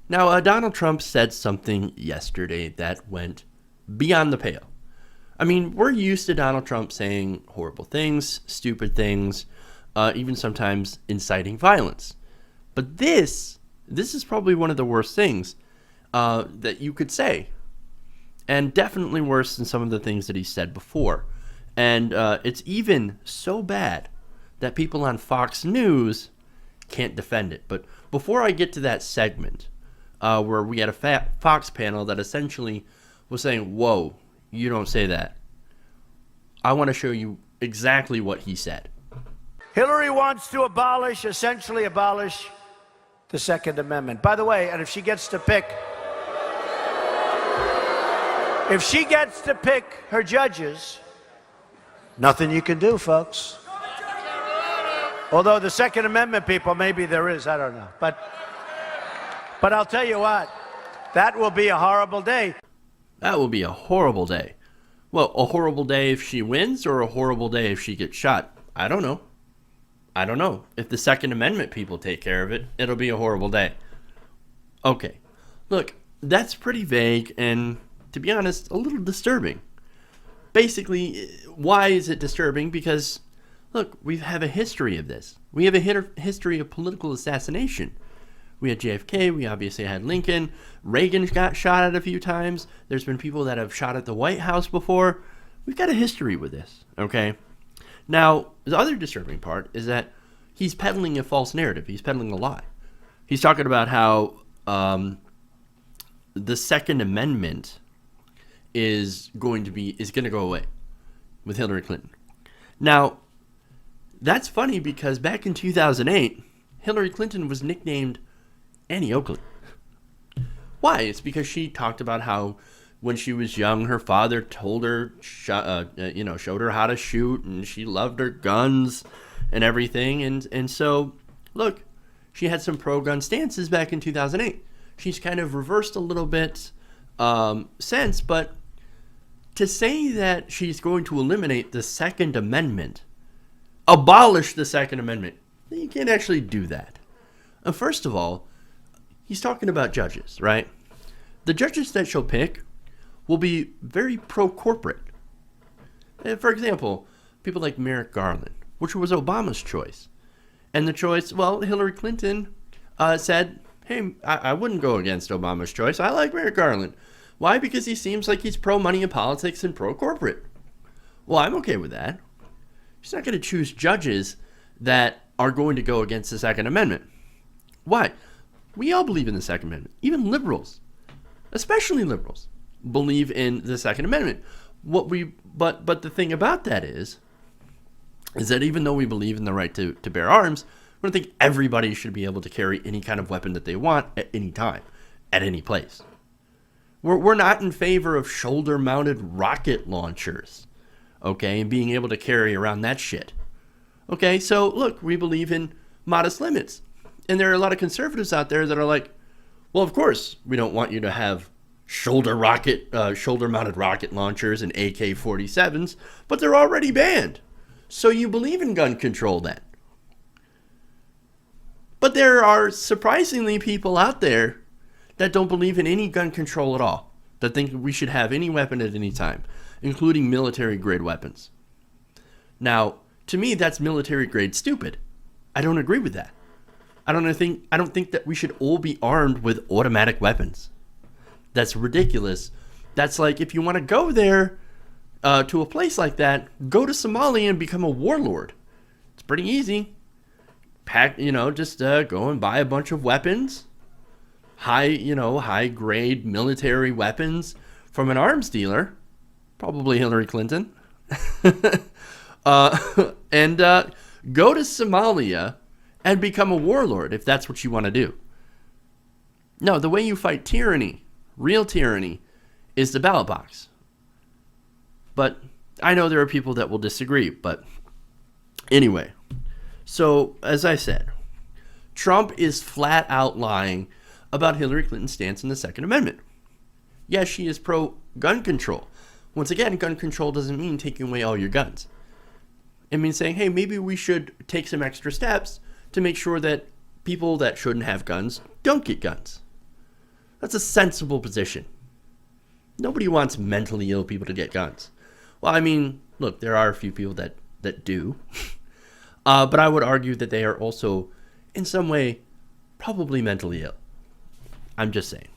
Now, Donald Trump said something yesterday that went beyond the pale. I mean, we're used to Donald Trump saying horrible things, stupid things, even sometimes inciting violence. But this is probably one of the worst things that you could say, and definitely worse than some of the things that he said before. And it's even so bad that people on Fox News can't defend it. But before I get to that segment, where we had a Fox panel that essentially was saying, whoa, you don't say that, I want to show you exactly what he said. Hillary wants to essentially abolish the Second Amendment. By the way, and if she gets to pick her judges, nothing you can do, folks. Although the Second Amendment people, maybe there is, I don't know. But I'll tell you what, that will be a horrible day. That will be a horrible day. Well, a horrible day if she wins, or a horrible day if she gets shot? I don't know. If the Second Amendment people take care of it, it'll be a horrible day. Okay. Look, that's pretty vague and, to be honest, a little disturbing. Basically, why is it disturbing? Because, look, we have a history of this. We have a history of political assassination. We had JFK, we obviously had Lincoln, Reagan got shot at a few times, there's been people that have shot at the White House before. We've got a history with this, okay? Now, the other disturbing part is that he's peddling a false narrative. He's peddling a lie. He's talking about how the Second Amendment is going to go away with Hillary Clinton. Now, that's funny because back in 2008, Hillary Clinton was nicknamed Annie Oakley. Why? It's because she talked about how when she was young, her father told her, showed her how to shoot, and she loved her guns and everything. And so, look, she had some pro-gun stances back in 2008. She's kind of reversed a little bit since, but to say that she's going to eliminate the Second Amendment, abolish the Second Amendment, you can't actually do that. First of all, he's talking about judges, right? The judges that she'll pick will be very pro-corporate. For example, people like Merrick Garland, which was Obama's choice. And the choice, well, Hillary Clinton said, hey, I wouldn't go against Obama's choice. I like Merrick Garland. Why? Because he seems like he's pro-money in politics and pro-corporate. Well, I'm okay with that. She's not going to choose judges that are going to go against the Second Amendment. Why? We all believe in the Second Amendment. Even liberals, especially liberals, believe in the Second Amendment. But the thing about that is that even though we believe in the right to bear arms, we don't think everybody should be able to carry any kind of weapon that they want at any time, at any place. We're not in favor of shoulder-mounted rocket launchers, okay, and being able to carry around that shit. Okay, so look, we believe in modest limits. And there are a lot of conservatives out there that are like, well, of course, we don't want you to have shoulder-mounted rocket launchers and AK-47s, but they're already banned. So you believe in gun control then. But there are surprisingly people out there that don't believe in any gun control at all, that think we should have any weapon at any time, including military-grade weapons. Now, to me, that's military-grade stupid. I don't agree with that. I don't think that we should all be armed with automatic weapons. That's ridiculous. That's like, if you want to go there to a place like that, go to Somalia and become a warlord. It's pretty easy. Just go and buy a bunch of weapons, high grade military weapons from an arms dealer, probably Hillary Clinton, and go to Somalia and become a warlord if that's what you want to do. No, the way you fight tyranny, real tyranny, is the ballot box. But I know there are people that will disagree, but anyway. So, as I said, Trump is flat out lying about Hillary Clinton's stance in the Second Amendment. Yes, she is pro-gun control. Once again, gun control doesn't mean taking away all your guns. It means saying, hey, maybe we should take some extra steps to make sure that people that shouldn't have guns don't get guns. That's a sensible position. Nobody wants mentally ill people to get guns. Well, I mean, look, there are a few people that do. But I would argue that they are also, in some way, probably mentally ill. I'm just saying.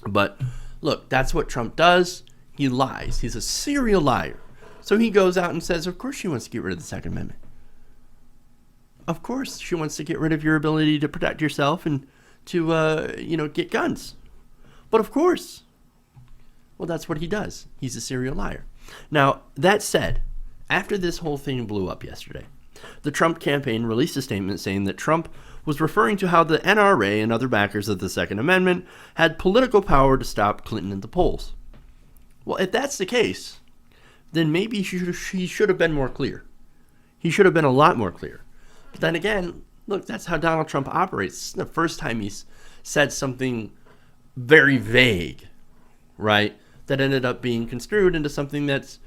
But look, that's what Trump does. He lies. He's a serial liar. So he goes out and says, of course she wants to get rid of the Second Amendment. Of course she wants to get rid of your ability to protect yourself and to, get guns. But of course. Well, that's what he does. He's a serial liar. Now, that said, after this whole thing blew up yesterday, the Trump campaign released a statement saying that Trump was referring to how the NRA and other backers of the Second Amendment had political power to stop Clinton at the polls. Well, if that's the case, then maybe he should have been more clear. He should have been a lot more clear. But then again, look, that's how Donald Trump operates. This is the first time he's said something very vague, right, that ended up being construed into something that's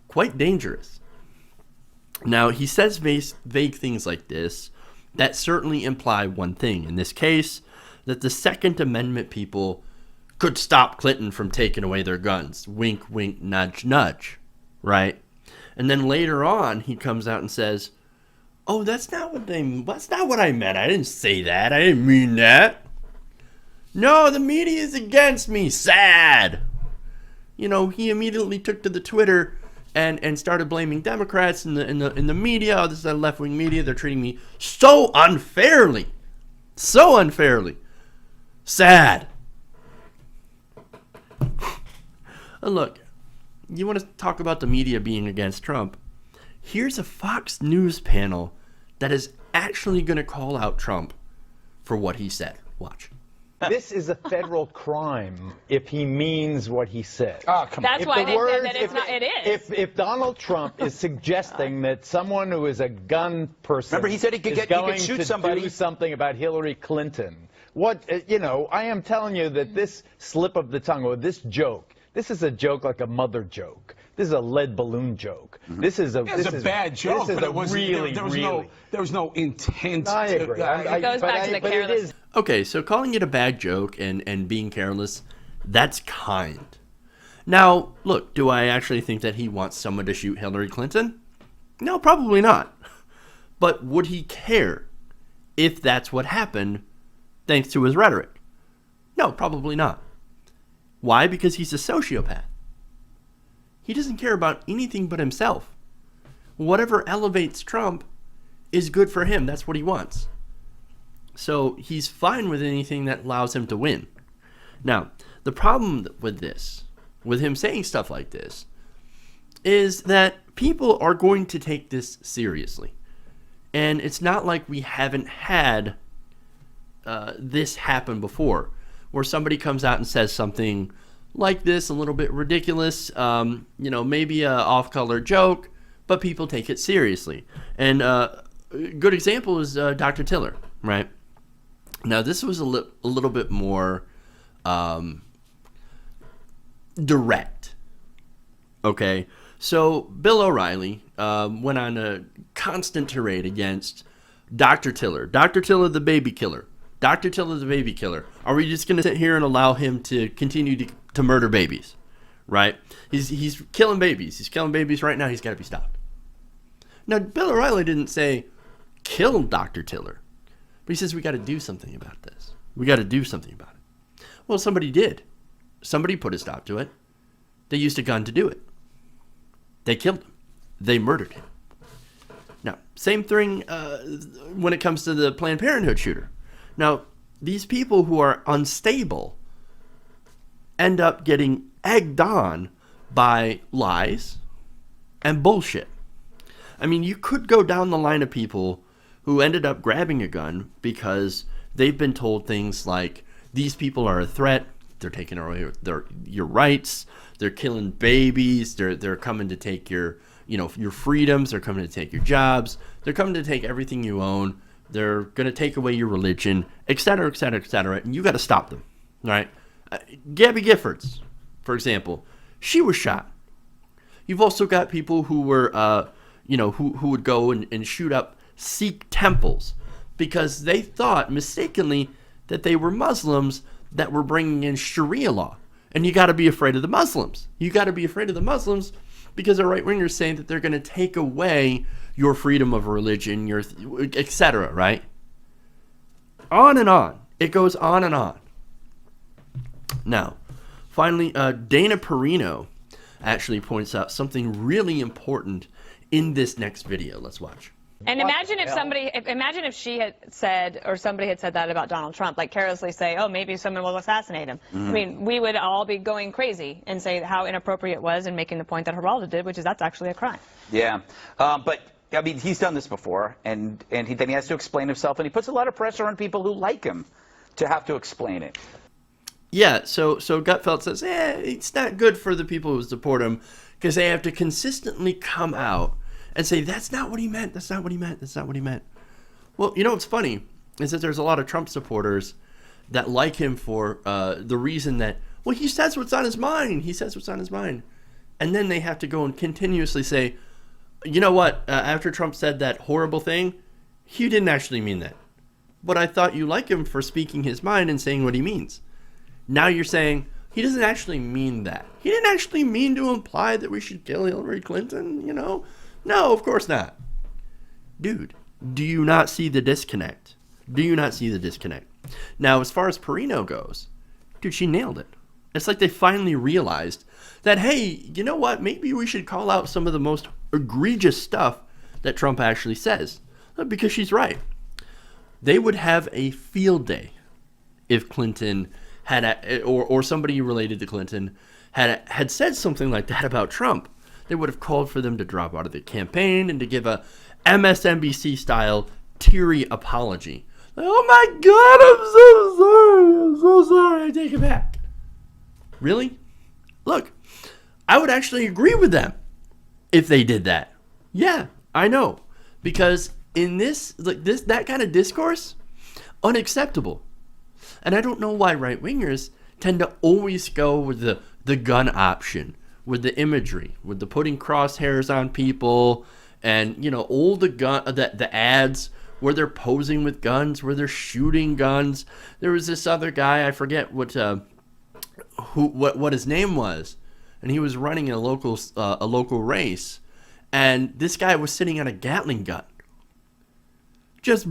quite dangerous. Now, he says vague things like this that certainly imply one thing. In this case, that the Second Amendment people could stop Clinton from taking away their guns. Wink, wink, nudge, nudge, right? And then later on, he comes out and says, oh, that's not what I meant. I didn't say that. I didn't mean that. No, the media is against me. Sad. He immediately took to the Twitter and started blaming Democrats in the media. Oh, this is the left-wing media. They're treating me so unfairly. So unfairly. Sad. Look, you want to talk about the media being against Trump? Here's a Fox News panel that is actually going to call out Trump for what he said. Watch. This is a federal crime if he means what he says. Oh, come on. That's why they said that it's not. It is. If Donald Trump is suggesting that someone who is a gun person, remember he said he could shoot somebody, do something about Hillary Clinton. I am telling you that this slip of the tongue or this joke, this is a joke like a mother joke. This is a lead balloon joke. Mm-hmm. This is a bad joke. This is but it wasn't, there was no intent. I agree. It goes back to the careless. Okay, so calling it a bad joke and being careless, that's kind. Now, look, do I actually think that he wants someone to shoot Hillary Clinton? No, probably not. But would he care if that's what happened thanks to his rhetoric? No, probably not. Why? Because he's a sociopath. He doesn't care about anything but himself. Whatever elevates Trump is good for him. That's what he wants. So he's fine with anything that allows him to win. Now, the problem with this, with him saying stuff like this, is that people are going to take this seriously. And it's not like we haven't had this happen before, where somebody comes out and says something like this, a little bit ridiculous, maybe a off-color joke, but people take it seriously. And a good example is Dr. Tiller, right? Now, this was a little bit more direct, okay? So Bill O'Reilly went on a constant tirade against Dr. Tiller. Dr. Tiller, the baby killer. Dr. Tiller, the baby killer. Are we just going to sit here and allow him to continue to murder babies, right? He's killing babies. He's killing babies right now. He's got to be stopped. Now, Bill O'Reilly didn't say kill Dr. Tiller, but he says we got to do something about this. We got to do something about it. Well, somebody did. Somebody put a stop to it. They used a gun to do it. They killed him. They murdered him. Now, same thing when it comes to the Planned Parenthood shooter. Now, these people who are unstable end up getting egged on by lies and bullshit. I mean, you could go down the line of people who ended up grabbing a gun because they've been told things like, these people are a threat, they're taking away your rights, they're killing babies, they're coming to take your freedoms, they're coming to take your jobs, they're coming to take everything you own, they're going to take away your religion, et cetera, et cetera, et cetera, and you got to stop them, right? Gabby Giffords, for example, she was shot. You've also got people who were, who would go and shoot up Sikh temples because they thought mistakenly that they were Muslims that we're bringing in Sharia law. And you got to be afraid of the Muslims. You got to be afraid of the Muslims because the right-wingers saying that they're going to take away your freedom of religion, your etc., right? On and on. It goes on and on. Now, finally, Dana Perino actually points out something really important in this next video. Let's watch. And imagine if imagine if she had said, or somebody had said that about Donald Trump, like carelessly say, oh, maybe someone will assassinate him. I mean, we would all be going crazy and say how inappropriate it was and making the point that Geraldo did, which is that's actually a crime. Yeah, but I mean, he's done this before, and then he has to explain himself, and he puts a lot of pressure on people who like him to have to explain it. Yeah, so Gutfeld says, it's not good for the people who support him because they have to consistently come out and say, that's not what he meant, that's not what he meant, that's not what he meant. Well, you know what's funny is that there's a lot of Trump supporters that like him for the reason that, well, he says what's on his mind, he says what's on his mind. And then they have to go and continuously say, you know what, after Trump said that horrible thing, he didn't actually mean that. But I thought you like him for speaking his mind and saying what he means. Now you're saying he doesn't actually mean that. He didn't actually mean to imply that we should kill Hillary Clinton, you know? No, of course not. Dude, do you not see the disconnect? Do you not see the disconnect? Now, as far as Perino goes, dude, she nailed it. It's like they finally realized that, hey, you know what? Maybe we should call out some of the most egregious stuff that Trump actually says. Because she's right. They would have a field day if Clinton had, or somebody related to Clinton had said something like that about Trump. They would have called for them to drop out of the campaign and to give a MSNBC style teary apology. Like, oh my God, I'm so sorry, I take it back. Really? Look, I would actually agree with them if they did that. Yeah, I know, because in that kind of discourse, unacceptable. And I don't know why right-wingers tend to always go with the gun option, with the imagery, with the putting crosshairs on people, and all the ads where they're posing with guns, where they're shooting guns. There was this other guy, I forget what his name was, and he was running a local race, and this guy was sitting on a Gatling gun. Just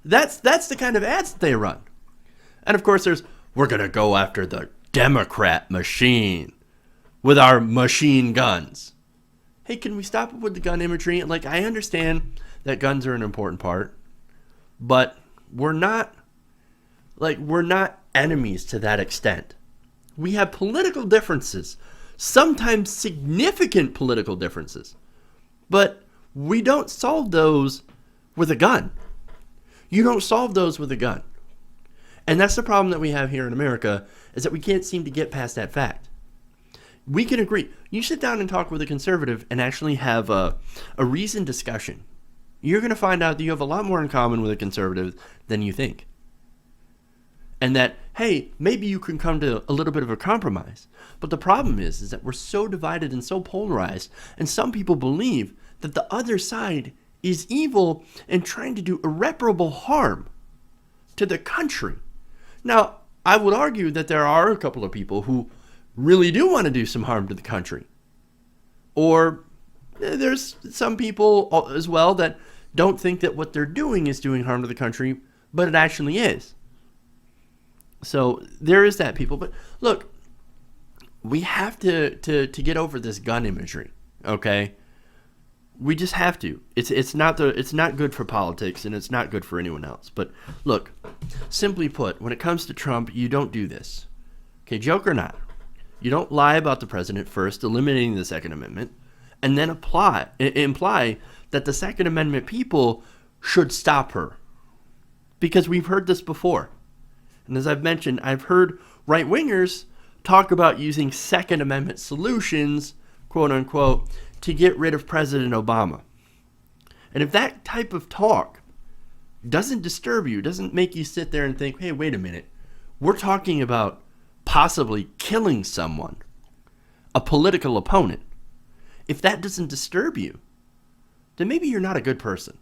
that's the kind of ads that they run. And of course we're going to go after the Democrat machine with our machine guns. Hey, can we stop with the gun imagery? Like, I understand that guns are an important part, but we're not enemies to that extent. We have political differences, sometimes significant political differences, but we don't solve those with a gun. You don't solve those with a gun. And that's the problem that we have here in America, is that we can't seem to get past that fact. We can agree. You sit down and talk with a conservative and actually have a reasoned discussion. You're going to find out that you have a lot more in common with a conservative than you think. And that, hey, maybe you can come to a little bit of a compromise. But the problem is that we're so divided and so polarized, and some people believe that the other side is evil and trying to do irreparable harm to the country. Now, I would argue that there are a couple of people who really do want to do some harm to the country. Or there's some people as well that don't think that what they're doing is doing harm to the country, but it actually is. So there is that, people. But look, we have to get over this gun imagery, okay? We just have to. It's not good for politics, and it's not good for anyone else. But look, simply put, when it comes to Trump, you don't do this. Okay, joke or not, you don't lie about the president first, eliminating the Second Amendment, and then imply that the Second Amendment people should stop her. Because we've heard this before. And as I've mentioned, I've heard right-wingers talk about using Second Amendment solutions, quote unquote, to get rid of President Obama. And if that type of talk doesn't disturb you, doesn't make you sit there and think, hey, wait a minute, we're talking about possibly killing someone, a political opponent. If that doesn't disturb you, then maybe you're not a good person.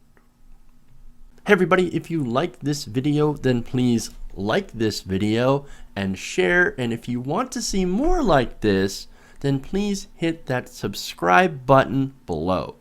Hey everybody, if you liked this video, then please like this video and share. And if you want to see more like this, then please hit that subscribe button below.